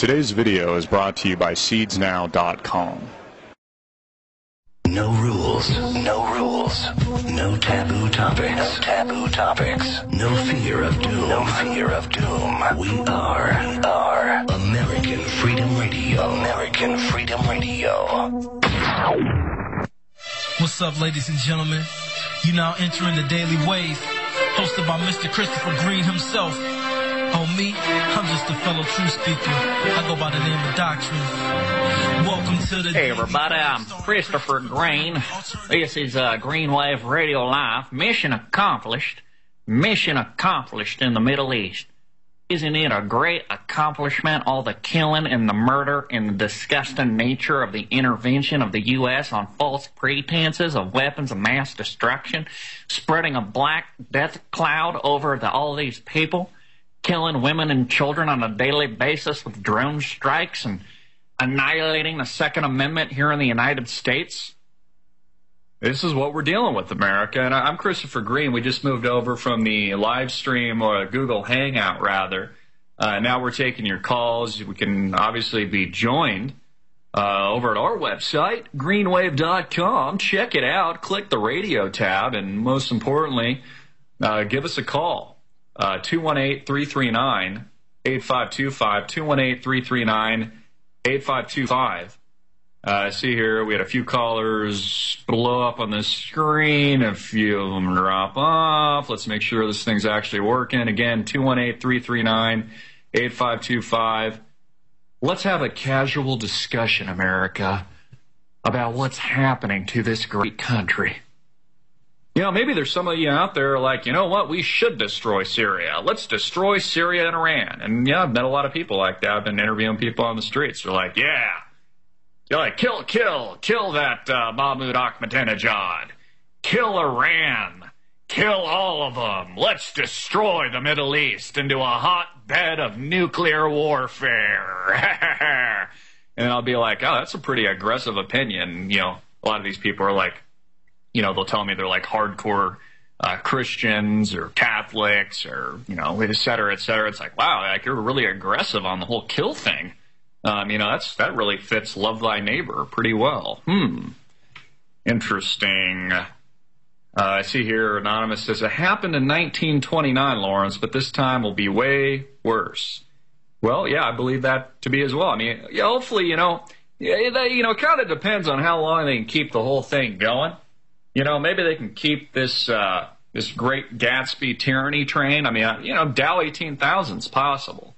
Today's video is brought to you by SeedsNow.com. No rules, no rules, no taboo topics, no taboo topics, no fear of doom, no fear of doom. We are American Freedom Radio, American Freedom Radio. What's up, ladies and gentlemen? You now entering the Daily Wave, hosted by Mr. Christopher Green himself. On me, I'm just a fellow truth speaker. I go by the name of Doctrine. Welcome to the... Hey everybody, I'm Christopher Green. This is Green Wave Radio Live. Mission accomplished. Mission accomplished in the Middle East. Isn't it a great accomplishment, all the killing and the murder and the disgusting nature of the intervention of the U.S. on false pretenses of weapons of mass destruction, spreading a black death cloud over all these people, killing women and children on a daily basis with drone strikes and annihilating the Second Amendment here in the United States? This is what we're dealing with, America. And I'm Christopher Green. We just moved over from the live stream, or Google Hangout, rather. Now we're taking your calls. We can obviously be joined over at our website, greenwave.com. Check it out. Click the radio tab. And most importantly, give us a call. 218-339-8525, 218-339-8525. I see here we had a few callers blow up on the screen, a few of them drop off. Let's make sure this thing's actually working. Again, 218-339-8525. Let's have a casual discussion, America, about what's happening to this great country. You know, maybe there's some of you out there like, you know what, we should destroy Syria. Let's destroy Syria and Iran. And, yeah, I've met a lot of people like that. I've been interviewing people on the streets. They're like, yeah. You're like, kill that Mahmoud Ahmadinejad. Kill Iran. Kill all of them. Let's destroy the Middle East into a hotbed of nuclear warfare. And I'll be like, oh, that's a pretty aggressive opinion. You know, a lot of these people are like, you know, they'll tell me they're like hardcore Christians or Catholics or, you know, et cetera, et cetera. It's like, wow, like you're really aggressive on the whole kill thing. You know, that really fits love thy neighbor pretty well. Interesting. I see here, Anonymous says, it happened in 1929, Lawrence, but this time will be way worse. Well, yeah, I believe that to be as well. I mean, yeah, hopefully, you know, it kind of depends on how long they can keep the whole thing going. You know, maybe they can keep this this great Gatsby tyranny train. I mean, you know, Dow 18,000 is possible.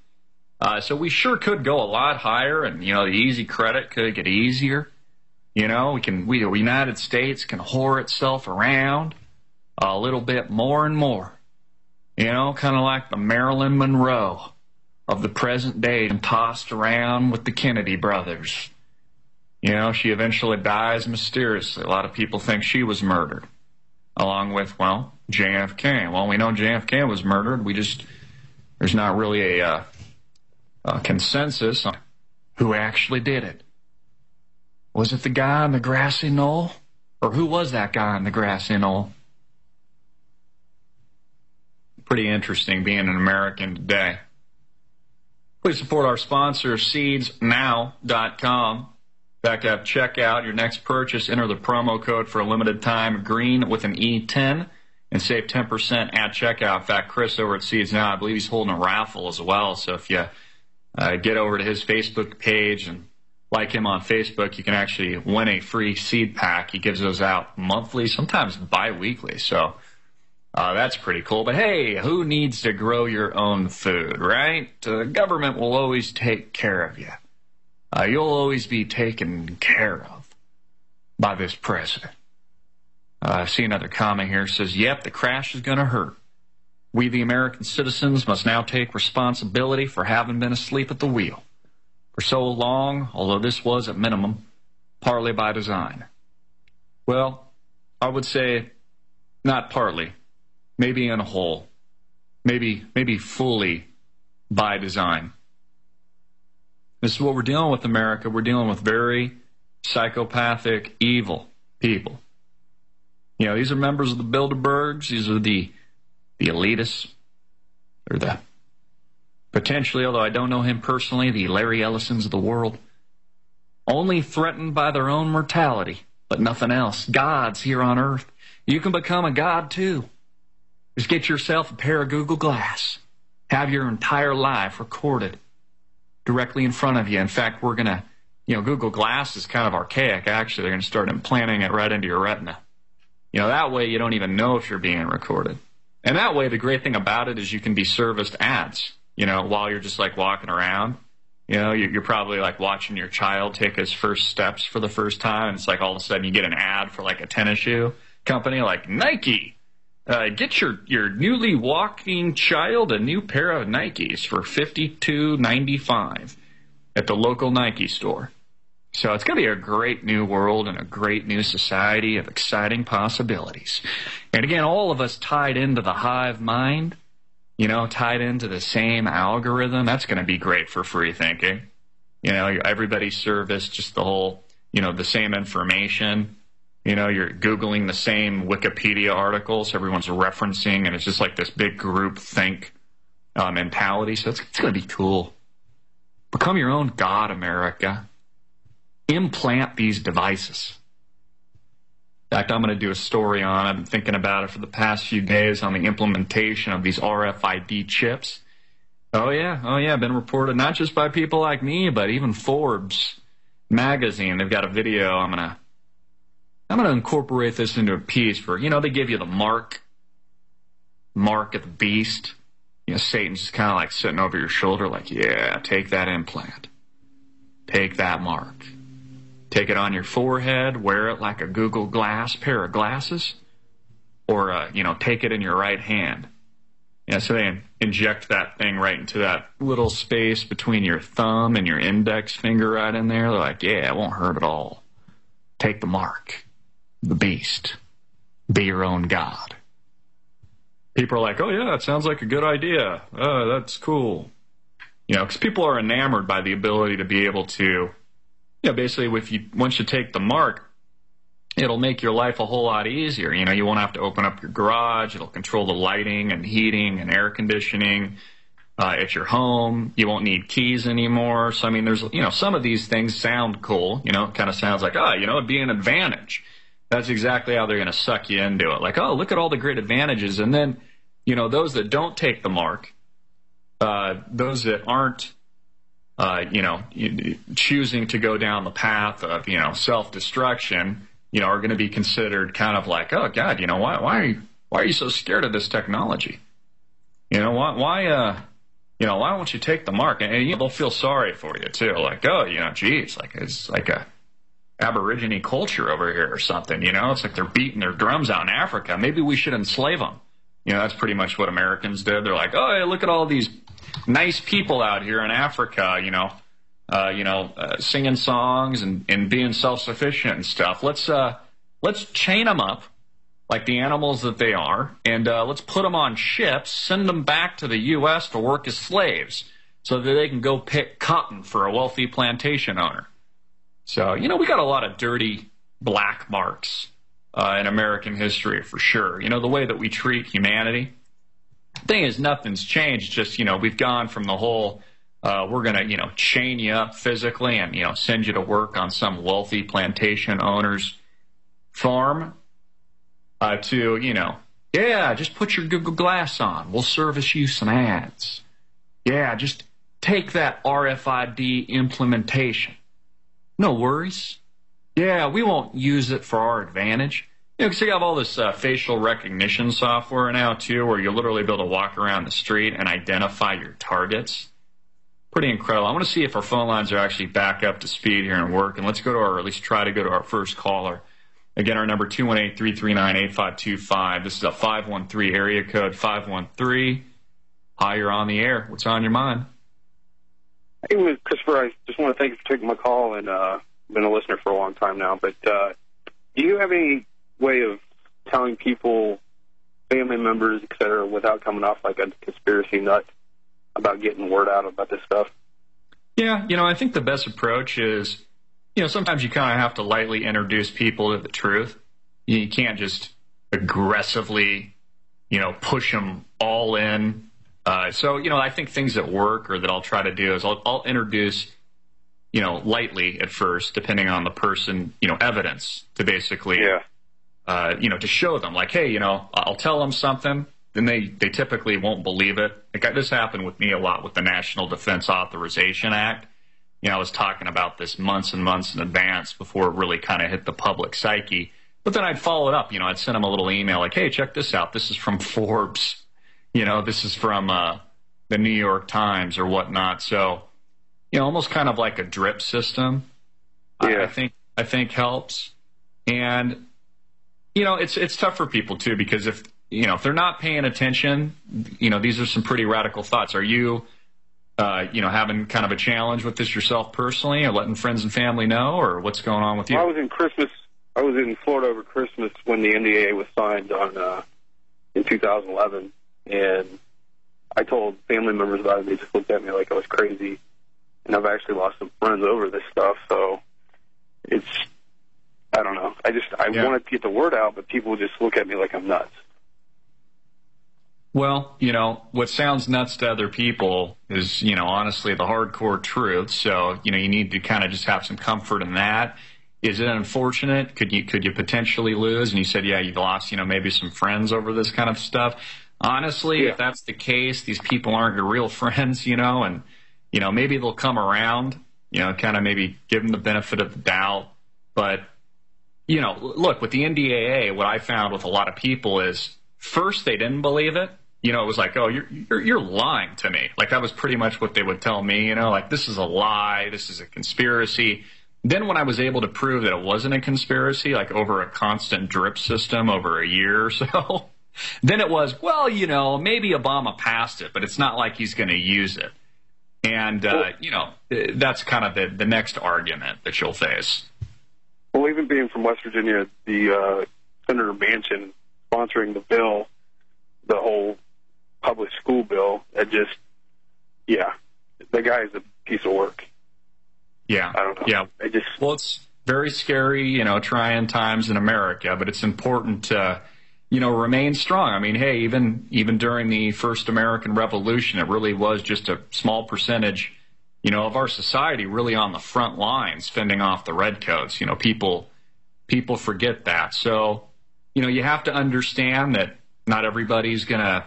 So we sure could go a lot higher, and, you know, the easy credit could get easier. You know, the United States can whore itself around a little bit more and more. You know, kind of like the Marilyn Monroe of the present day, and tossed around with the Kennedy brothers. You know, she eventually dies mysteriously. A lot of people think she was murdered, along with, well, JFK. Well, we know JFK was murdered. There's not really a consensus on who actually did it. Was it the guy on the grassy knoll? Or who was that guy on the grassy knoll? Pretty interesting being an American today. Please support our sponsor, SeedsNow.com. In fact, at checkout, your next purchase, enter the promo code for a limited time, green with an E10, and save 10% at checkout. In fact, Chris over at Seeds Now, I believe he's holding a raffle as well. So if you get over to his Facebook page and like him on Facebook, you can actually win a free seed pack. He gives those out monthly, sometimes bi-weekly. So that's pretty cool. But hey, who needs to grow your own food, right? The government will always take care of you. You'll always be taken care of by this president. I see another comment here. It says, yep, the crash is going to hurt. We, the American citizens, must now take responsibility for having been asleep at the wheel for so long, although this was, at minimum, partly by design. Well, I would say not partly, maybe in a whole, maybe fully by design. This is what we're dealing with, America. We're dealing with very psychopathic, evil people. You know, these are members of the Bilderbergs. These are the elitists. They're Potentially, although I don't know him personally, the Larry Ellisons of the world. Only threatened by their own mortality, but nothing else. Gods here on earth. You can become a god too. Just get yourself a pair of Google Glass. Have your entire life recorded directly in front of you. In fact, we're going to, Google Glass is kind of archaic. Actually, they're going to start implanting it right into your retina. That way you don't even know if you're being recorded. And that way, the great thing about it is you can be serviced ads, while you're just like walking around. You're probably like watching your child take his first steps for the first time. And it's like all of a sudden you get an ad for like a tennis shoe company like Nike. Get your newly walking child a new pair of Nikes for $52.95 at the local Nike store. So it's going to be a great new world and a great new society of exciting possibilities. And again, all of us tied into the hive mind, tied into the same algorithm. That's going to be great for free thinking. Everybody serviced just the whole, the same information. You're Googling the same Wikipedia articles everyone's referencing, and it's just like this big group think mentality. So it's going to be cool. Become your own god, America. Implant these devices. In fact, I'm going to do a story on it. I've been thinking about it for the past few days on the implementation of these RFID chips. Oh yeah, been reported not just by people like me, but even Forbes magazine. They've got a video. I'm going to incorporate this into a piece for, they give you the mark of the beast. Satan's just kind of like sitting over your shoulder like, yeah, take that implant. Take that mark. Take it on your forehead, wear it like a Google Glass pair of glasses, or, take it in your right hand. So they inject that thing right into that little space between your thumb and your index finger right in there. They're like, yeah, it won't hurt at all. Take the mark, the beast. Be your own god. People are like, oh, yeah, that sounds like a good idea. Oh, that's cool. Because people are enamored by the ability to be able to, basically, once you take the mark, it'll make your life a whole lot easier. You won't have to open up your garage. It'll control the lighting and heating and air conditioning at your home. You won't need keys anymore. So, there's, some of these things sound cool. It kind of sounds like, it'd be an advantage. That's exactly how they're going to suck you into it. Like, oh, look at all the great advantages. And then, those that don't take the mark, those that aren't, choosing to go down the path of, self-destruction, are going to be considered kind of like, oh God, why are you so scared of this technology? Why won't you take the mark? And they'll feel sorry for you too. Like, oh, geez, it's like a Aborigine culture over here or something. It's like they're beating their drums out in Africa. Maybe we should enslave them. That's pretty much what Americans did. They're like, oh, hey, look at all these nice people out here in Africa, singing songs and being self-sufficient and stuff. Let's chain them up like the animals that they are, and let's put them on ships, send them back to the U.S. to work as slaves so that they can go pick cotton for a wealthy plantation owner. So, we got a lot of dirty black marks in American history for sure. The way that we treat humanity. The thing is, nothing's changed. Just, we've gone from the whole, we're going to, chain you up physically and, send you to work on some wealthy plantation owner's farm to, yeah, just put your Google Glass on. We'll service you some ads. Yeah, just take that RFID implementation. No worries. Yeah, we won't use it for our advantage. Because you have all this facial recognition software now, too, where you'll literally be able to walk around the street and identify your targets. Pretty incredible. I want to see if our phone lines are actually back up to speed here and work. And let's go to or at least try to go to our first caller. Again, our number 218-339-8525. This is a 513 area code 513. Hi, you're on the air. What's on your mind? Hey, Christopher, I just want to thank you for taking my call, and been a listener for a long time now. But do you have any way of telling people, family members, et cetera, without coming off like a conspiracy nut about getting word out about this stuff? Yeah, I think the best approach is, sometimes you kind of have to lightly introduce people to the truth. You can't just aggressively, push them all in, So, I think things that work or that I'll try to do is I'll introduce, lightly at first, depending on the person, evidence to basically, to show them like, hey, I'll tell them something. Then they typically won't believe it. Like this happened with me a lot with the National Defense Authorization Act. I was talking about this months and months in advance before it really kind of hit the public psyche. But then I'd follow it up. I'd send them a little email like, hey, check this out. This is from Forbes. This is from the New York Times or whatnot. So, almost kind of like a drip system. I think helps. And, it's tough for people too, because if they're not paying attention, these are some pretty radical thoughts. Are you, having kind of a challenge with this yourself personally, or letting friends and family know, or what's going on with you? Well, I was in Florida over Christmas when the NDAA was signed in 2011, and I told family members about it. They just looked at me like I was crazy, and I've actually lost some friends over this stuff. So I don't know. I wanted to get the word out, but people just look at me like I'm nuts. Well, what sounds nuts to other people is, honestly the hardcore truth. So, you need to kind of just have some comfort in that. Is it unfortunate? Could you potentially lose? And you said, yeah, you've lost, maybe some friends over this kind of stuff. Honestly, if that's the case, these people aren't your real friends, and, maybe they'll come around, kind of maybe give them the benefit of the doubt. But, look, with the NDAA, what I found with a lot of people is first they didn't believe it. It was like, oh, you're lying to me. Like that was pretty much what they would tell me, like this is a lie, this is a conspiracy. Then when I was able to prove that it wasn't a conspiracy, like over a constant drip system over a year or so, then it was, well, maybe Obama passed it, but it's not like he's going to use it. And, that's kind of the next argument that you'll face. Well, even being from West Virginia, the Senator Manchin sponsoring the bill, the whole public school bill, the guy is a piece of work. Yeah. I don't know. Yeah. Well, it's very scary, trying times in America, but it's important to, remain strong. I mean, hey, even during the first American Revolution, it really was just a small percentage, of our society really on the front lines fending off the redcoats. People forget that. So, you have to understand that not everybody's going to,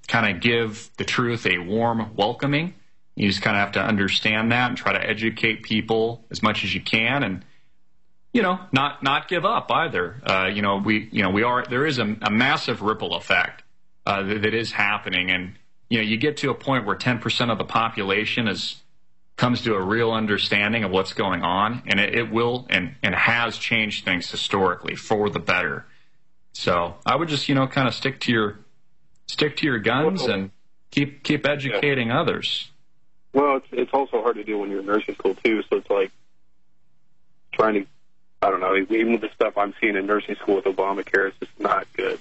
kind of give the truth a warm welcoming. You just kind of have to understand that and try to educate people as much as you can, and not give up either. There is a massive ripple effect that is happening, and you get to a point where 10% of the population comes to a real understanding of what's going on, and it will and has changed things historically for the better. So I would just kind of stick to your guns and keep educating others. Well, it's also hard to do when you're in nursing school, too, so it's like trying to, I don't know, even with the stuff I'm seeing in nursing school with Obamacare, it's just not good.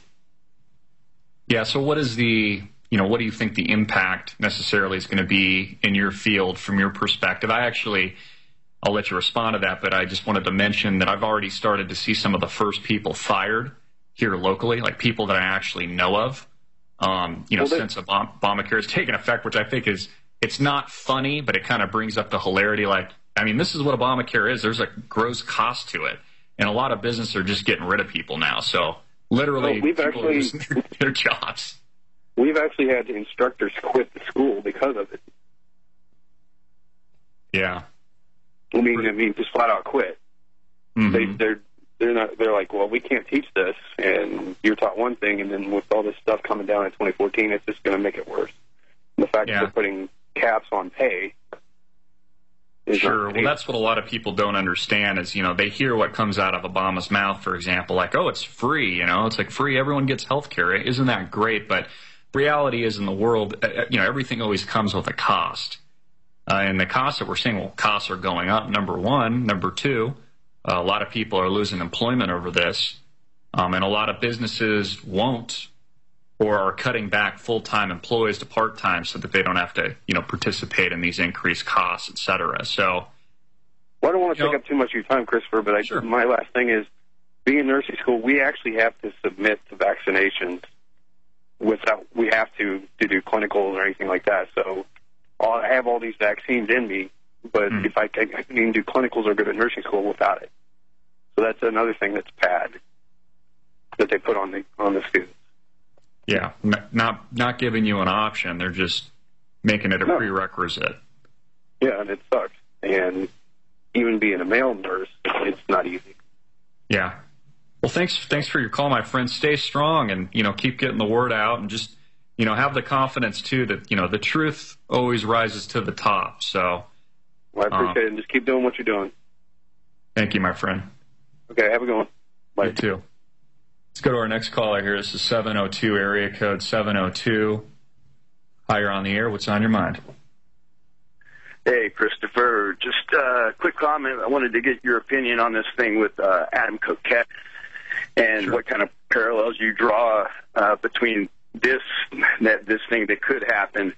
Yeah, so what do you think the impact necessarily is going to be in your field from your perspective? I'll let you respond to that, but I just wanted to mention that I've already started to see some of the first people fired here locally, like people that I actually know of, since Obamacare has taken effect, which I think it's not funny, but it kind of brings up the hilarity. Like, I mean, this is what Obamacare is. There's a gross cost to it. And a lot of businesses are just getting rid of people now. So literally, people are losing their jobs. We've actually had instructors quit the school because of it. Yeah. I mean, just flat out quit. Mm-hmm. They're like, well, we can't teach this, and you're taught one thing, and then with all this stuff coming down in 2014, it's just going to make it worse. And the fact that they're putting caps on pay. Sure. Well, that's what a lot of people don't understand is, they hear what comes out of Obama's mouth, for example, like, oh, it's free, it's like free, everyone gets health care. Isn't that great? But reality is in the world, everything always comes with a cost. And the costs that we're seeing, costs are going up, number one. Number two, a lot of people are losing employment over this. And a lot of businesses won't or are cutting back full-time employees to part-time so that they don't have to, participate in these increased costs, et cetera. So, well, I don't want to take up too much of your time, Christopher, but my last thing is, being in nursing school, we actually have to submit to vaccinations without we have to do clinicals or anything like that. So I have all these vaccines in me, but if I can do clinicals or go to nursing school without it. So that's another thing that's bad that they put on the students. Yeah, not giving you an option. They're just making it a prerequisite. Yeah, and it sucks. And even being a male nurse, it's not easy. Yeah. Well, thanks for your call, my friend. Stay strong and, keep getting the word out and just, have the confidence, too, that, the truth always rises to the top. So. Well, I appreciate it. And just keep doing what you're doing. Thank you, my friend. Okay, have a good one. Bye. You too. Let's go to our next caller here. This is 702, area code 702. Hi, you're on the air. What's on your mind? Hey, Christopher. Just a quick comment. I wanted to get your opinion on this thing with Adam Coquette and what kind of parallels you draw between this thing that could happen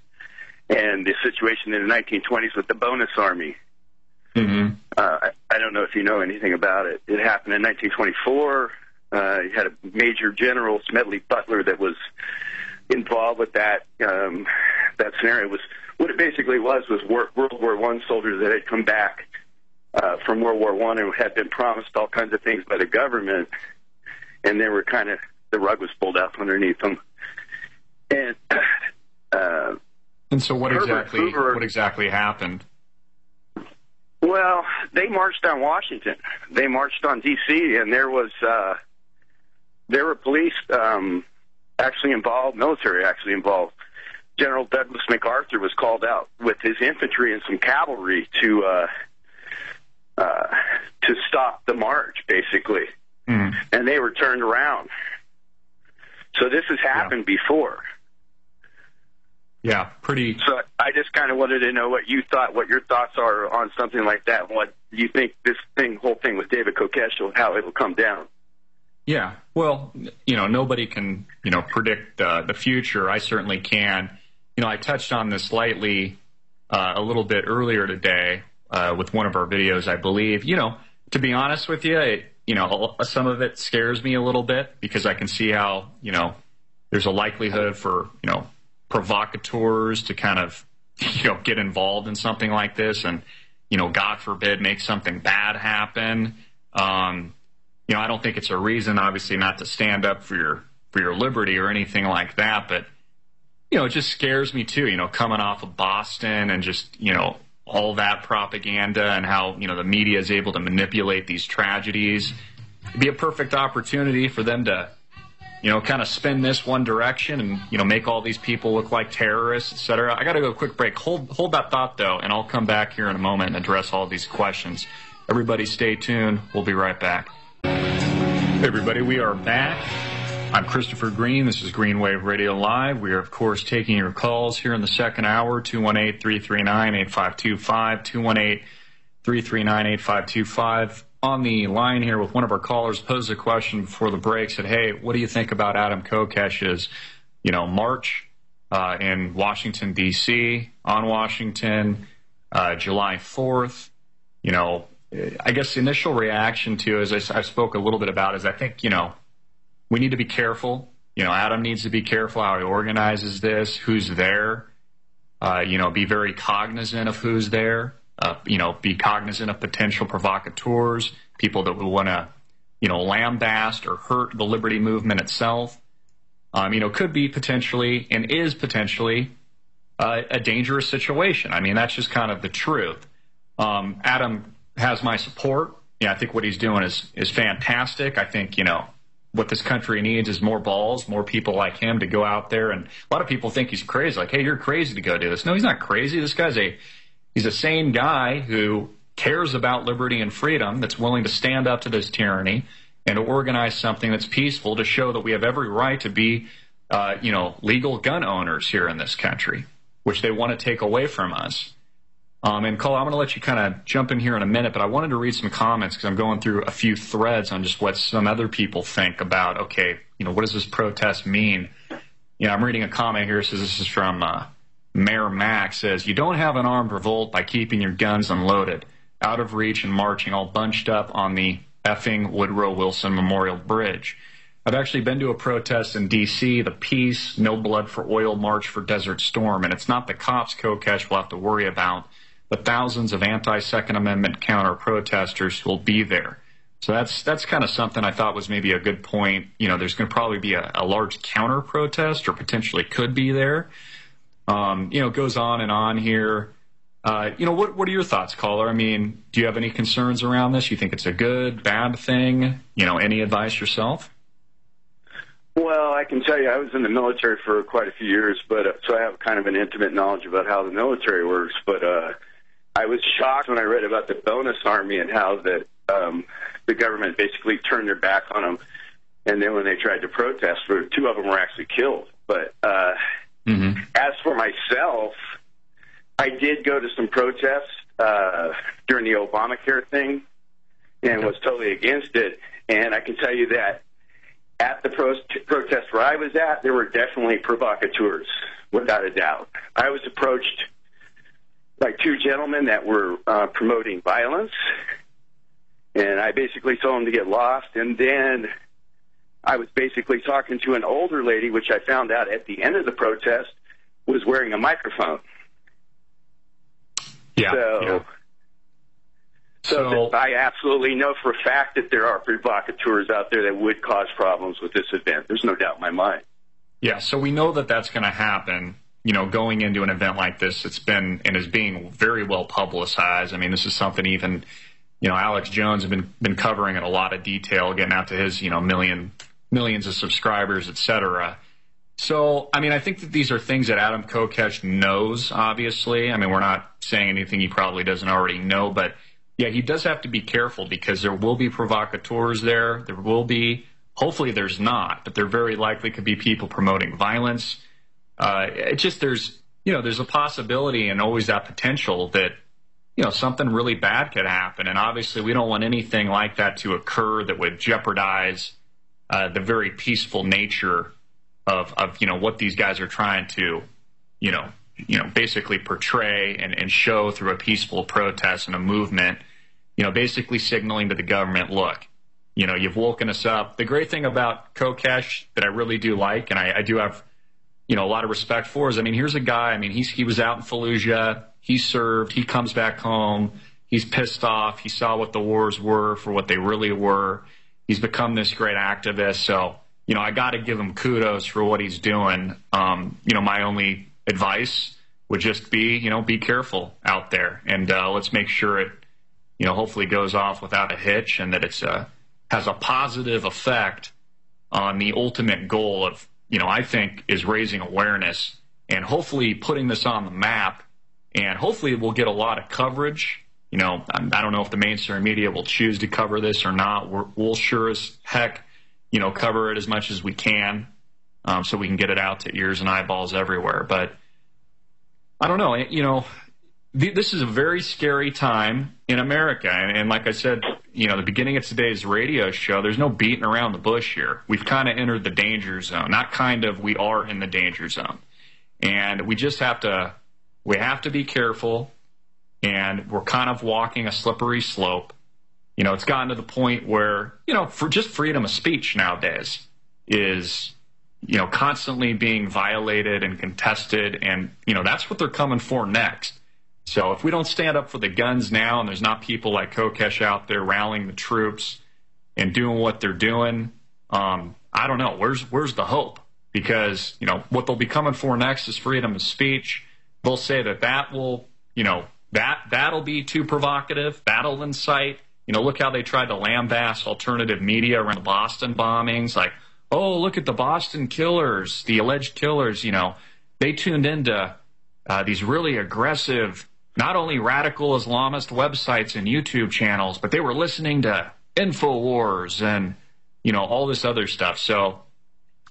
and the situation in the 1920s with the bonus army. Mm-hmm. I don't know if you know anything about it. It happened in 1924. You had a Major General Smedley Butler that was involved with that. That scenario was what it basically was World War I soldiers that had come back from World War I and had been promised all kinds of things by the government, and they were the rug was pulled out from underneath them. And so what exactly happened? Well, they marched on Washington. They marched on D.C., and there were police actually involved, military actually involved. General Douglas MacArthur was called out with his infantry and some cavalry to stop the march, basically. Mm. And they were turned around. So this has happened before. Yeah, pretty. So I just kind of wanted to know what your thoughts are on something like that, and what you think this whole thing with David Kokesh, how it will come down. Yeah, well, nobody can, predict the future. I certainly can. I touched on this lightly a little bit earlier today with one of our videos, I believe. To be honest with you, some of it scares me a little bit because I can see how, there's a likelihood for, provocateurs to kind of, get involved in something like this and, God forbid, make something bad happen. I don't think it's a reason, obviously, not to stand up for your liberty or anything like that. But, it just scares me, too, coming off of Boston and just, all that propaganda and how, the media is able to manipulate these tragedies. It'd be a perfect opportunity for them to, kind of spin this one direction and, make all these people look like terrorists, et cetera. I got to go a quick break. Hold that thought, though, and I'll come back here in a moment and address all these questions. Everybody stay tuned. We'll be right back. Hey, everybody, we are back. I'm Christopher Green. This is Green Wave Radio Live. We are, of course, taking your calls here in the second hour, 218-339-8525, 218-339-8525. On the line here with one of our callers posed a question before the break, said, hey, what do you think about Adam Kokesh's, march in Washington, D.C., on Washington, July 4th? I guess the initial reaction to, as I spoke a little bit about, is I think, we need to be careful. Adam needs to be careful how he organizes this, who's there, be very cognizant of who's there, be cognizant of potential provocateurs, people that would want to, lambaste or hurt the liberty movement itself. Could be potentially and is potentially a dangerous situation. I mean, that's just kind of the truth. Adam has my support. I think what he's doing is fantastic. I think, what this country needs is more balls, more people like him to go out there. And a lot of people think he's crazy. Like, hey, you're crazy to go do this. No, he's not crazy. This guy's he's a sane guy who cares about liberty and freedom, that's willing to stand up to this tyranny and to organize something that's peaceful to show that we have every right to be, legal gun owners here in this country, which they want to take away from us. And Cole, I'm going to let you kind of jump in here in a minute, but I wanted to read some comments because I'm going through a few threads on just what some other people think about, okay, what does this protest mean? I'm reading a comment here. Says this is from Mayor Mack, says, you don't have an armed revolt by keeping your guns unloaded, out of reach and marching all bunched up on the effing Woodrow Wilson Memorial Bridge. I've actually been to a protest in D.C., the Peace, No Blood for Oil March for Desert Storm, and it's not the cops, Kokesh, we'll have to worry about, but thousands of anti-Second Amendment counter-protesters who will be there. So that's kind of something I thought was maybe a good point. You know, there's going to probably be a large counter-protest, or potentially could be there. It goes on and on here. What are your thoughts, caller? I mean, do you have any concerns around this? You think it's a good, bad thing? Any advice yourself? Well, I can tell you I was in the military for quite a few years, but so I have kind of an intimate knowledge about how the military works. But I was shocked when I read about the bonus army and how that the government basically turned their back on them. And then when they tried to protest, two of them were actually killed. But as for myself, I did go to some protests during the Obamacare thing and was totally against it. And I can tell you that at the protest where I was at, there were definitely provocateurs, without a doubt. I was approached by two gentlemen that were promoting violence, and I basically told them to get lost. And then I was basically talking to an older lady, which I found out at the end of the protest was wearing a microphone. So I absolutely know for a fact that there are provocateurs out there that would cause problems with this event. There's no doubt in my mind. Yeah, so we know that that's going to happen. Going into an event like this, it's been and is being very well publicized. I mean, this is something even, Alex Jones has been covering in a lot of detail, getting out to his, millions of subscribers, et cetera. So, I mean, I think that these are things that Adam Kokesh knows, obviously. I mean, we're not saying anything he probably doesn't already know, but yeah, he does have to be careful because there will be provocateurs there. There will be, hopefully there's not, but there very likely could be people promoting violence. There's a possibility and always that potential that, something really bad could happen. And obviously we don't want anything like that to occur that would jeopardize the very peaceful nature of what these guys are trying to, basically portray and show through a peaceful protest and a movement, basically signaling to the government, look, you've woken us up. The great thing about Kokesh that I really do like, and I do have, a lot of respect for is, I mean, here's a guy, I mean, he was out in Fallujah, he served, he comes back home, he's pissed off, he saw what the wars were for what they really were. He's become this great activist. So, I got to give him kudos for what he's doing. My only advice would just be, be careful out there, and let's make sure it, hopefully goes off without a hitch, and that it's has a positive effect on the ultimate goal of, I think, is raising awareness and hopefully putting this on the map, and hopefully we'll get a lot of coverage. I don't know if the mainstream media will choose to cover this or not. We'll sure as heck, cover it as much as we can, so we can get it out to ears and eyeballs everywhere. But I don't know, this is a very scary time in America. And like I said, the beginning of today's radio show, there's no beating around the bush here. We've kind of entered the danger zone. Not kind of, we are in the danger zone. And we just have to be careful. And we're kind of walking a slippery slope. It's gotten to the point where, for just freedom of speech nowadays is, constantly being violated and contested. And, that's what they're coming for next. So if we don't stand up for the guns now, and there's not people like Kokesh out there rallying the troops and doing what they're doing, I don't know. Where's the hope? Because, what they'll be coming for next is freedom of speech. They'll say that will, that'll be too provocative. That'll incite. Look how they tried to lambaste alternative media around the Boston bombings. Like, oh, look at the Boston killers, the alleged killers. They tuned into these really aggressive, not only radical Islamist websites and YouTube channels, but they were listening to InfoWars and, all this other stuff. So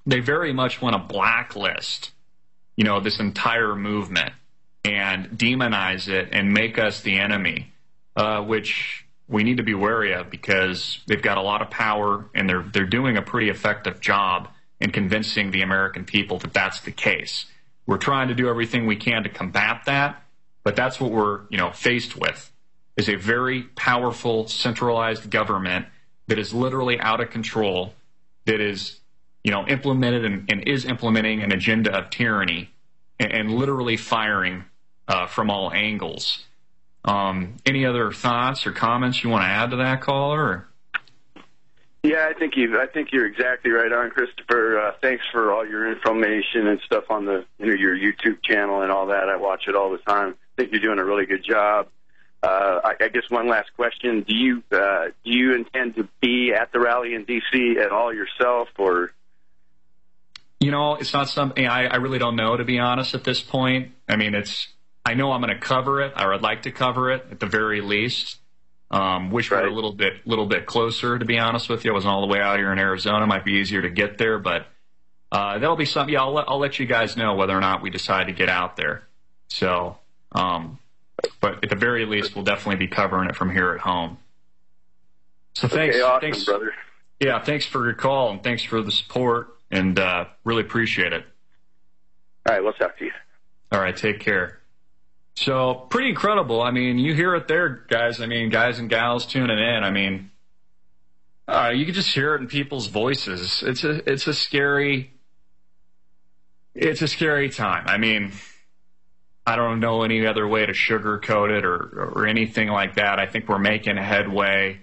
they very much want to blacklist, this entire movement and demonize it and make us the enemy, which we need to be wary of because they've got a lot of power and they're doing a pretty effective job in convincing the American people that that's the case. We're trying to do everything we can to combat that, but that's what we're, faced with, is a very powerful, centralized government that is literally out of control, that is, implemented and is implementing an agenda of tyranny and literally firing from all angles. Any other thoughts or comments you want to add to that, caller? Or? Yeah, I think you're exactly right on, Christopher. Thanks for all your information and stuff on your YouTube channel and all that. I watch it all the time. I think you're doing a really good job. I guess one last question: do you intend to be at the rally in D.C. at all yourself, or? It's not something I really don't know, to be honest, at this point. I mean, I know I'm going to cover it, or I'd like to cover it at the very least. Wish we were a little bit closer, to be honest with you. I wasn't all the way out here in Arizona. It might be easier to get there, but that'll be something. Yeah, I'll let you guys know whether or not we decide to get out there. So, but at the very least, we'll definitely be covering it from here at home. So thanks, okay, awesome, brother. Yeah, thanks for your call and thanks for the support, and really appreciate it. All right, we'll talk to you. All right, take care. So pretty incredible. I mean, you hear it there, guys. I mean, guys and gals tuning in. I mean, you can just hear it in people's voices. It's a scary time. I mean, I don't know any other way to sugarcoat it or anything like that. I think we're making headway,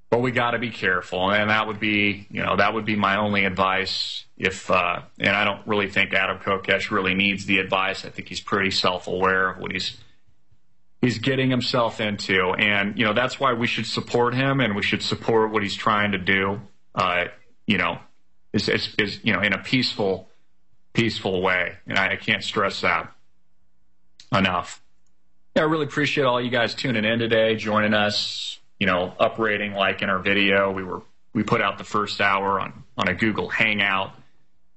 but we got to be careful, and that would be my only advice. And I don't really think Adam Kokesh really needs the advice. I think he's pretty self-aware of what he's getting himself into, and that's why we should support him, and we should support what he's trying to do. Is in a peaceful way, and I can't stress that enough. Yeah, I really appreciate all you guys tuning in today, joining us. Uprating, liking our video. We put out the first hour on a Google Hangout.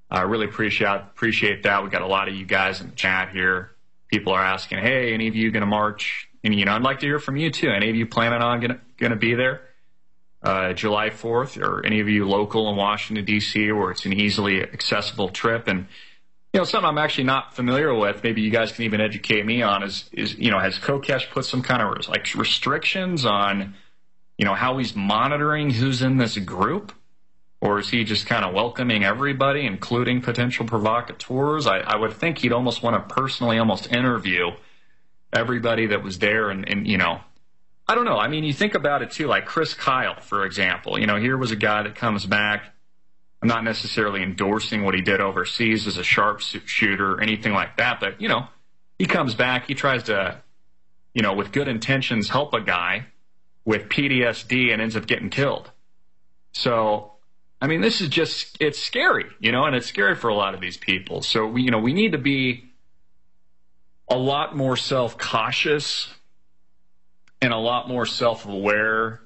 I really appreciate that. We got a lot of you guys in the chat here. People are asking, hey, any of you going to march? And I'd like to hear from you too. Any of you planning on going to be there July 4th, or any of you local in Washington D.C., where it's an easily accessible trip? And something I'm actually not familiar with, maybe you guys can even educate me on, is has Kokesh put some kind of restrictions on how he's monitoring who's in this group? Or is he just kind of welcoming everybody, including potential provocateurs? I would think he'd almost want to personally almost interview everybody that was there. And I don't know. I mean, you think about it, too, like Chris Kyle, for example. Here was a guy that comes back. I'm not necessarily endorsing what he did overseas as a sharpshooter or anything like that. But, he comes back. He tries to, with good intentions, help a guy with PTSD and ends up getting killed. So, I mean, this is it's scary, and it's scary for a lot of these people. So, we need to be a lot more self-cautious and a lot more self-aware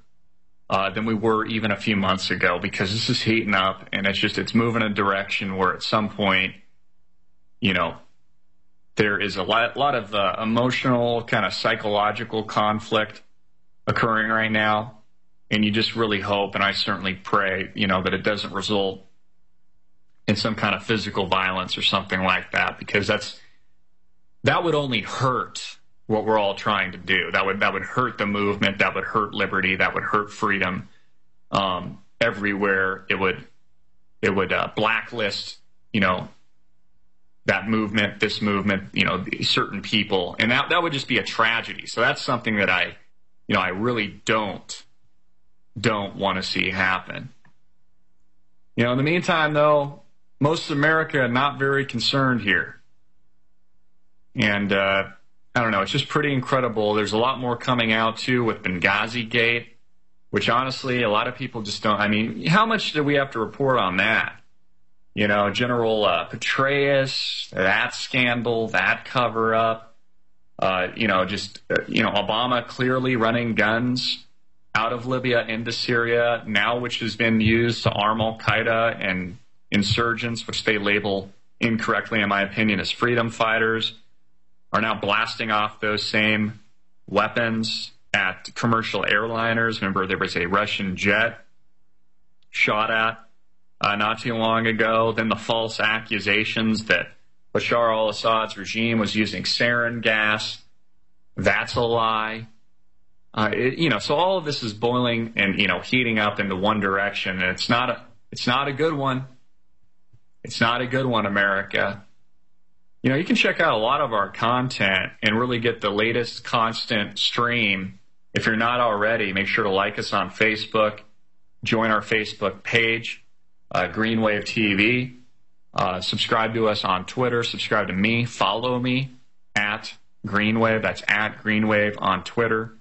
than we were even a few months ago, because this is heating up, and it's moving in a direction where at some point, there is a lot of emotional, kind of psychological conflict occurring right now. And you just really hope, and I certainly pray, that it doesn't result in some kind of physical violence or something like that, because that would only hurt what we're all trying to do. That would hurt the movement. That would hurt liberty. That would hurt freedom everywhere. It would blacklist, that movement, this movement, certain people, and that would just be a tragedy. So that's something that I really don't want to see happen. In the meantime, though, most of America are not very concerned here. And I don't know, it's just pretty incredible. There's a lot more coming out, too, with Benghazi Gate, which honestly, a lot of people just don't. I mean, how much do we have to report on that? General Petraeus, that scandal, that cover-up, Obama clearly running guns out of Libya into Syria now, which has been used to arm al-Qaeda and insurgents, which they label incorrectly, in my opinion, as freedom fighters, are now blasting off those same weapons at commercial airliners. Remember, there was a Russian jet shot at not too long ago. Then the false accusations that Bashar al-Assad's regime was using sarin gas. That's a lie. So all of this is boiling and, heating up into one direction. And it's not It's not a good one. It's not a good one, America. You know, you can check out a lot of our content and really get the latest constant stream. If you're not already, make sure to like us on Facebook, join our Facebook page, Greenwave TV, subscribe to us on Twitter, subscribe to me, follow me at Greenwave. That's at Greenwave on Twitter.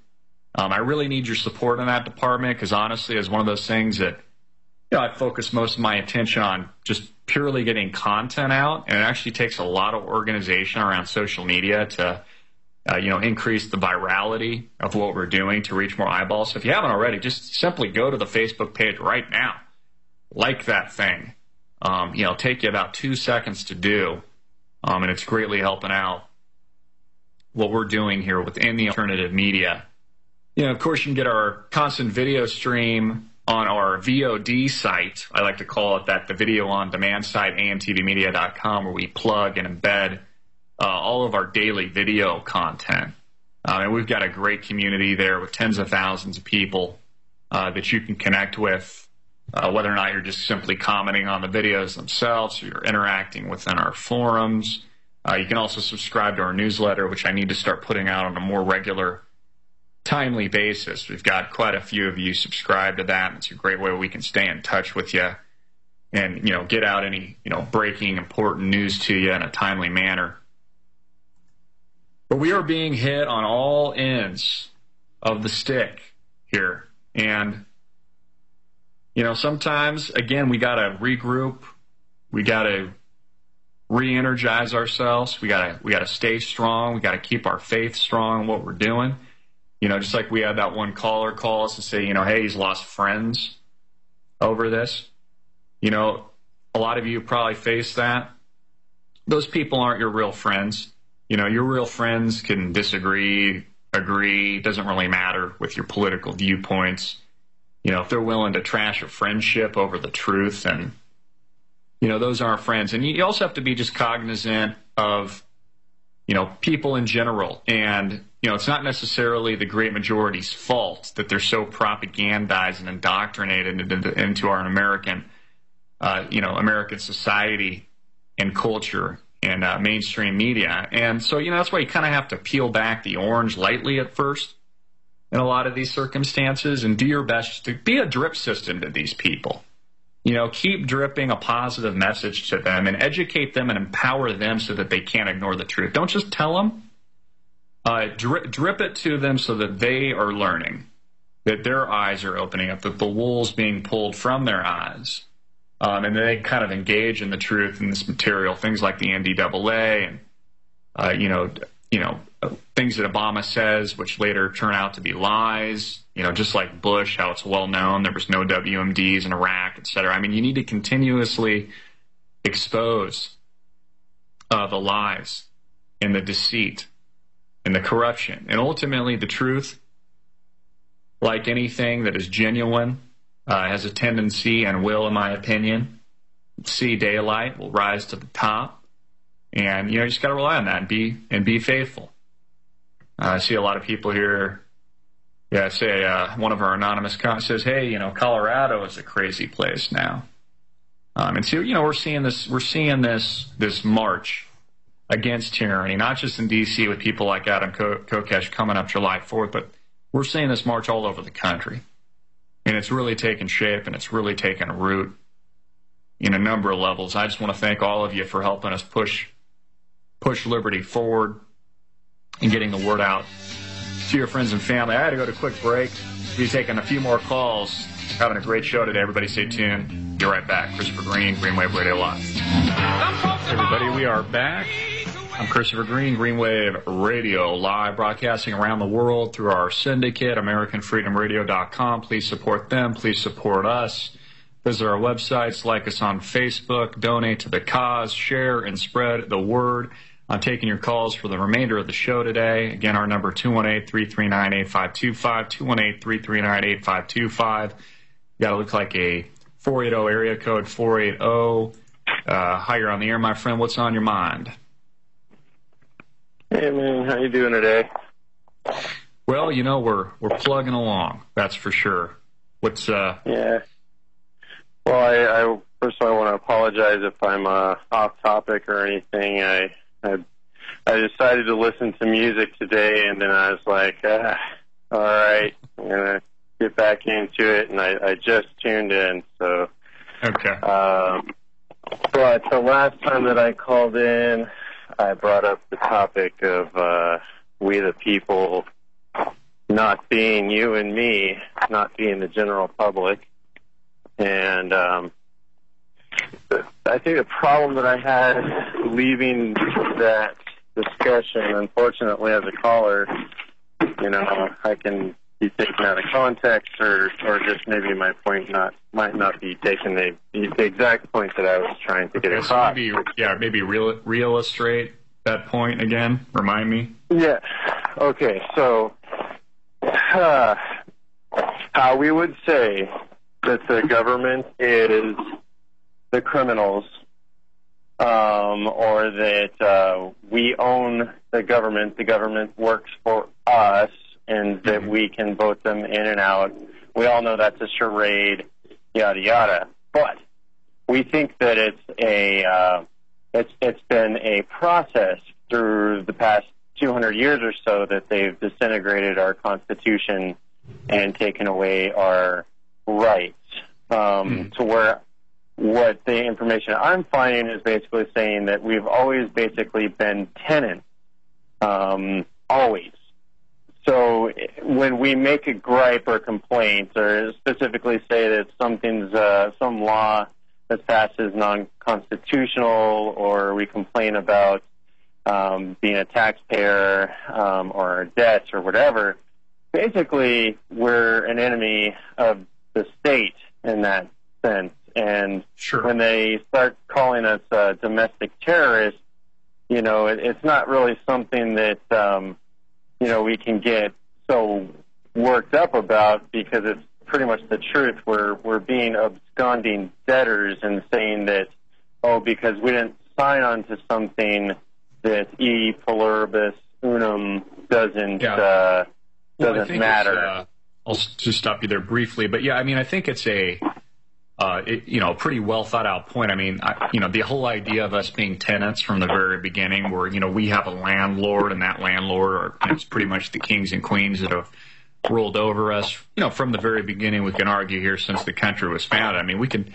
I really need your support in that department because honestly, it's one of those things that I focus most of my attention on just purely getting content out, and it actually takes a lot of organization around social media to, increase the virality of what we're doing to reach more eyeballs. So if you haven't already, just simply go to the Facebook page right now, like that thing. Take you about 2 seconds to do, and it's greatly helping out what we're doing here within the alternative media. Of course, you can get our constant video stream on our VOD site. I like to call it that, the video on demand site, amtvmedia.com, where we plug and embed all of our daily video content. And we've got a great community there with tens of thousands of people that you can connect with, whether or not you're just simply commenting on the videos themselves or you're interacting within our forums. You can also subscribe to our newsletter, which I need to start putting out on a more regular, timely basis. We've got quite a few of you subscribe to that, and it's a great way we can stay in touch with you and, get out any, breaking important news to you in a timely manner. But we are being hit on all ends of the stick here. And, sometimes, again, we got to regroup. We got to re-energize ourselves. We got to stay strong. We got to keep our faith strong in what we're doing. Just like we had that one caller call us and say, hey, he's lost friends over this. A lot of you probably face that. Those people aren't your real friends. Your real friends can disagree, agree, doesn't really matter with your political viewpoints. If they're willing to trash a friendship over the truth, and, those aren't friends. And you also have to be just cognizant of, people in general. And, it's not necessarily the great majority's fault that they're so propagandized and indoctrinated into our American, American society and culture and mainstream media. And so, that's why you kind of have to peel back the orange lightly at first in a lot of these circumstances and do your best to be a drip system to these people. Keep dripping a positive message to them and educate them and empower them so that they can't ignore the truth. Don't just tell them. Drip it to them so that they are learning, that their eyes are opening up, that the wool's being pulled from their eyes, and they kind of engage in the truth in this material, things like the NDAA and, things that Obama says, which later turn out to be lies, just like Bush, how it's well known there was no WMDs in Iraq, et cetera. I mean, you need to continuously expose the lies and the deceit and the corruption. And ultimately, the truth, like anything that is genuine, has a tendency and will, in my opinion, see daylight, will rise to the top. And, you just got to rely on that and be faithful. I see a lot of people here, say one of our anonymous comments says, hey, Colorado is a crazy place now. And so, we're seeing this march against tyranny, not just in D.C. with people like Adam Kokesh coming up July 4th, but we're seeing this march all over the country. And it's really taken shape and it's really taken root in a number of levels. I just want to thank all of you for helping us push liberty forward and getting the word out to your friends and family. I had to go to a quick break. We'll be taking a few more calls. Having a great show today. Everybody stay tuned. Be right back. Christopher Green, Greenwave Radio Live. Everybody, we are back. I'm Christopher Green, Greenwave Radio Live, broadcasting around the world through our syndicate, AmericanFreedomRadio.com. Please support them. Please support us. Visit our websites, like us on Facebook, donate to the cause, share and spread the word. I'm taking your calls for the remainder of the show today. Again, our number 218-339-8525, 218-339-8525. Got to look like a 480 area code, 480. Hi, you're on the air, my friend. What's on your mind? Hey, man. How you doing today? Well, we're plugging along. That's for sure. What's Yeah. Well, I first of all, I want to apologize if I'm off topic or anything. I decided to listen to music today, and then I was like, all right, I'm going to get back into it, and I just tuned in. So, Okay. But the last time that I called in, I brought up the topic of we the people not being you and me, not being the general public. And I think the problem that I had leaving that discussion, unfortunately, as a caller, I can be taken out of context, or just maybe my point might not be taken the exact point that I was trying to get across. So maybe re-illustrate that point again. Remind me. Yeah. Okay. So, how we would say that the government is the criminals, or that we own the government works for us, and that we can vote them in and out. We all know that's a charade, yada yada. But we think that it's been a process through the past 200 years or so that they've disintegrated our Constitution and taken away our rights, to where what the information I'm finding is basically saying that we've always basically been tenants, always. So when we make a gripe or complaint, or specifically say that some law that's passed is non-constitutional, or we complain about being a taxpayer or our debts or whatever, basically we're an enemy of the state in that sense. And Sure. When they start calling us domestic terrorists, it's not really something that we can get so worked up about, because it's pretty much the truth. We're being absconding debtors and saying that, because we didn't sign on to something, that e pluribus unum doesn't matter. I'll just stop you there briefly, but I think it's a pretty well thought out point. The whole idea of us being tenants from the very beginning, where we have a landlord, and that landlord it's pretty much the kings and queens that have ruled over us. From the very beginning, we can argue here since the country was founded. We can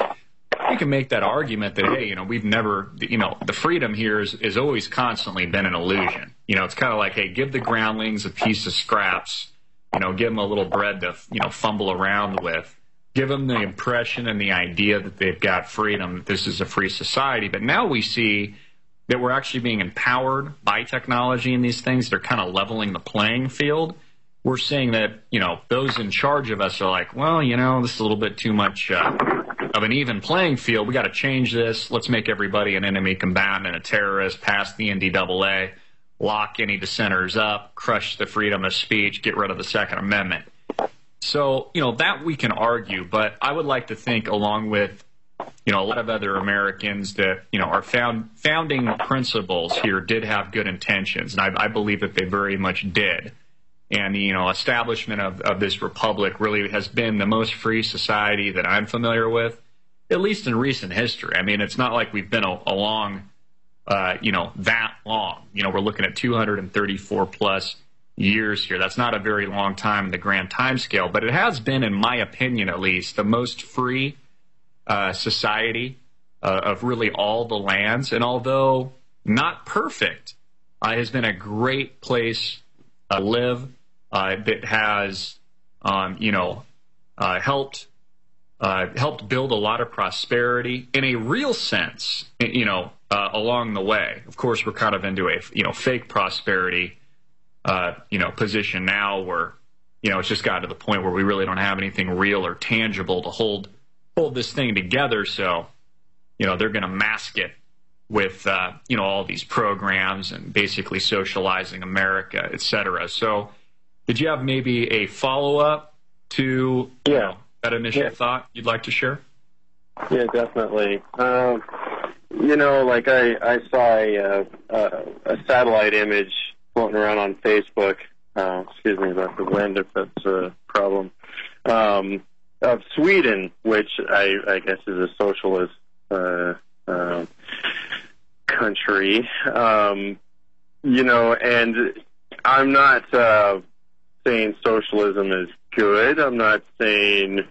make that argument that, hey, we've never, the freedom here is always constantly been an illusion. It's kind of like, hey, give the groundlings a piece of scraps, give them a little bread to, fumble around with. Give them the impression and the idea that they've got freedom, that this is a free society. But now we see that we're actually being empowered by technology and these things. They're kind of leveling the playing field. We're seeing that, those in charge of us are like, well, this is a little bit too much of an even playing field. We got to change this. Let's make everybody an enemy combatant and a terrorist, pass the NDAA, lock any dissenters up, crush the freedom of speech, get rid of the Second Amendment. So, that we can argue, but I would like to think, along with, a lot of other Americans, that, our founding principles here did have good intentions, and I believe that they very much did. And the, establishment of this republic really has been the most free society that I'm familiar with, at least in recent history. It's not like we've been along, that long. We're looking at 234 plus years here. That's not a very long time in the grand time scale, but it has been, in my opinion at least, the most free society of really all the lands. And although not perfect, has been a great place to live, that has, helped build a lot of prosperity in a real sense, along the way. Of course, we're kind of into a, fake prosperity position now, where, it's just gotten to the point where we really don't have anything real or tangible to hold this thing together. So, they're going to mask it with, all these programs and basically socializing America, et cetera. So did you have maybe a follow-up to that initial thought you'd like to share? Yeah, definitely. Like I saw a satellite image floating around on Facebook. Excuse me about the wind, if that's a problem. Sweden, which I guess is a socialist country. And I'm not saying socialism is good. I'm not saying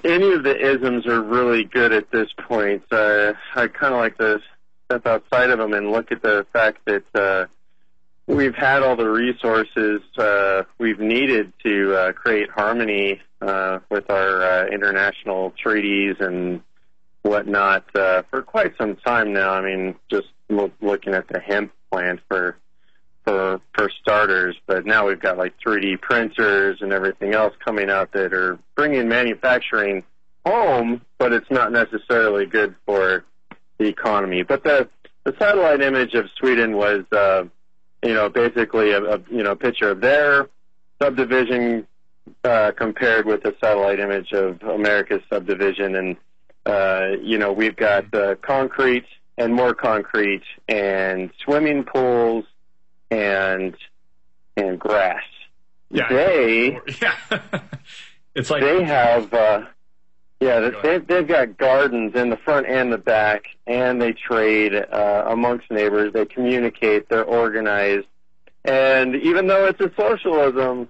any of the isms are really good at this point. I kind of like to step outside of them and look at the fact that we've had all the resources we've needed to create harmony with our international treaties and whatnot for quite some time now. I mean, just looking at the hemp plant for starters, but now we've got like 3D printers and everything else coming out that are bringing manufacturing home, but it's not necessarily good for the economy. But the satellite image of Sweden was, basically a picture of their subdivision compared with the satellite image of America's subdivision, and we've got concrete and more concrete and swimming pools and grass. Yeah, it's like they have they've got gardens in the front and the back, and they trade amongst neighbors. They communicate. They're organized. And even though it's a socialism,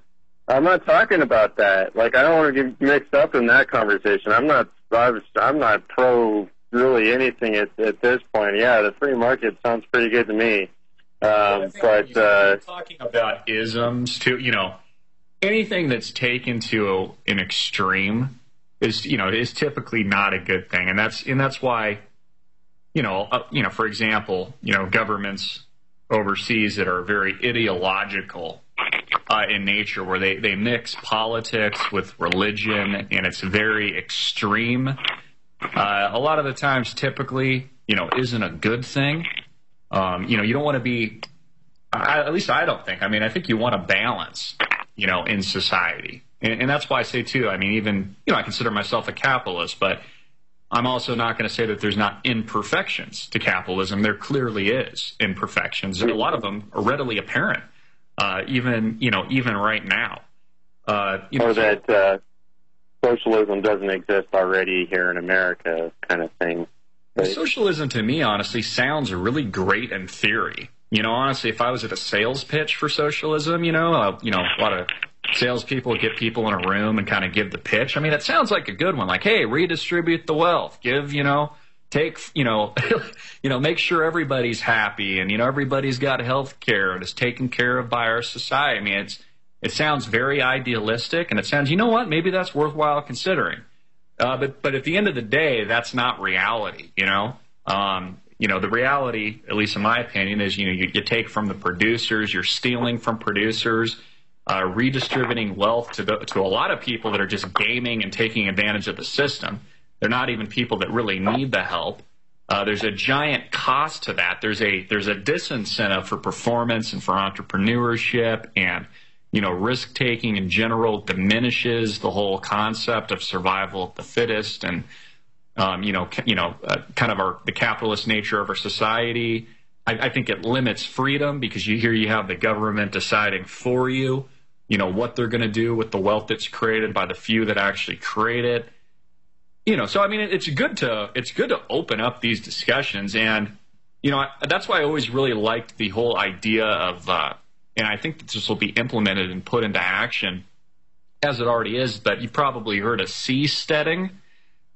I'm not talking about that. Like, I don't want to get mixed up in that conversation. I'm not pro really anything at this point. Yeah, the free market sounds pretty good to me. But talking about isms too, anything that's taken to an extreme is typically not a good thing, and that's why, for example, governments overseas that are very ideological in nature, where they mix politics with religion, and it's very extreme. A lot of the times, typically, isn't a good thing. You don't want to be, at least I don't think. I mean, I think you want a balance, in society. And that's why I say, too, I mean, even, I consider myself a capitalist, but I'm also not going to say that there's not imperfections to capitalism. There clearly is imperfections, and a lot of them are readily apparent, even right now. That socialism doesn't exist already here in America kind of thing. Socialism, to me, honestly, sounds really great in theory. Honestly, if I was at a sales pitch for socialism, a lot of salespeople get people in a room and kind of give the pitch. I mean, it sounds like a good one. Like, hey, redistribute the wealth. Give, take, make sure everybody's happy and, everybody's got health care and is taken care of by our society. I mean, it sounds very idealistic, and it sounds, maybe that's worthwhile considering. But at the end of the day, that's not reality, the reality, at least in my opinion, is, you take from the producers, you're stealing from producers, redistributing wealth to a lot of people that are just gaming and taking advantage of the system. They're not even people that really need the help. There's a giant cost to that. There's a disincentive for performance and for entrepreneurship, and risk-taking in general diminishes the whole concept of survival of the fittest, and kind of the capitalist nature of our society. I think it limits freedom, because you have the government deciding for you, what they're going to do with the wealth that's created by the few that actually create it. So I mean, it's good to open up these discussions, and that's why I always really liked the whole idea of. And I think that this will be implemented and put into action, as it already is. But you've probably heard of seasteading,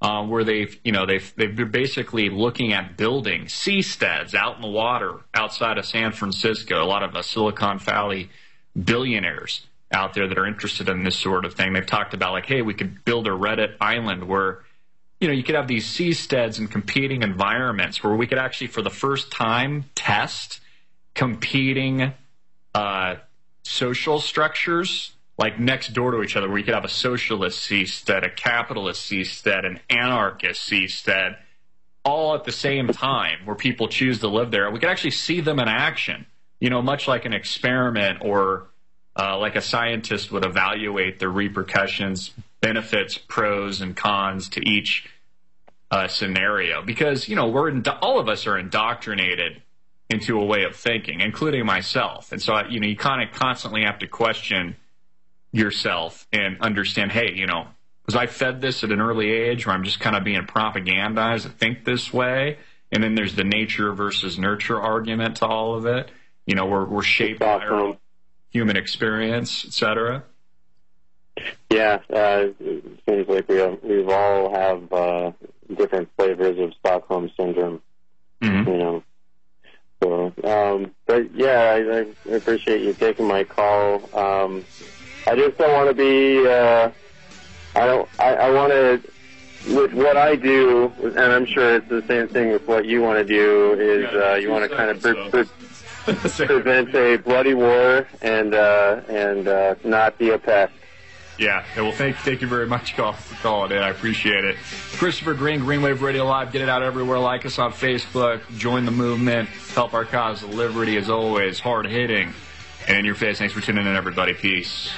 where they've been basically looking at building seasteads out in the water outside of San Francisco. A lot of Silicon Valley billionaires out there that are interested in this sort of thing. They've talked about, like, hey, we could build a Reddit island where, you could have these seasteads in competing environments, where we could actually, for the first time, test competing social structures, like next door to each other, where you could have a socialist seastead, a capitalist seastead, an anarchist seastead, all at the same time, where people choose to live there. We could actually see them in action, much like an experiment, or like a scientist would evaluate the repercussions, benefits, pros, and cons to each scenario. Because, all of us are indoctrinated into a way of thinking, including myself. And so, you kind of constantly have to question yourself and understand, hey, Was I fed this at an early age where I'm just kind of being propagandized to think this way? And then there's the nature versus nurture argument to all of it. You know, we're shaped by our own human experience, et cetera. Yeah, it seems like we've all have different flavors of Stockholm syndrome. Mm-hmm. You know, so but yeah, I appreciate you taking my call. I just don't want to be. I want to. With what I do, and I'm sure it's the same thing with what you want to do, is you want to kind of prevent a bloody war and not be a pest. Yeah. Well, thank you very much for calling in. I appreciate it. Christopher Green, Greenwave Radio Live. Get it out everywhere. Like us on Facebook. Join the movement. Help our cause of liberty, as always. Hard hitting and in your face. Thanks for tuning in, everybody. Peace.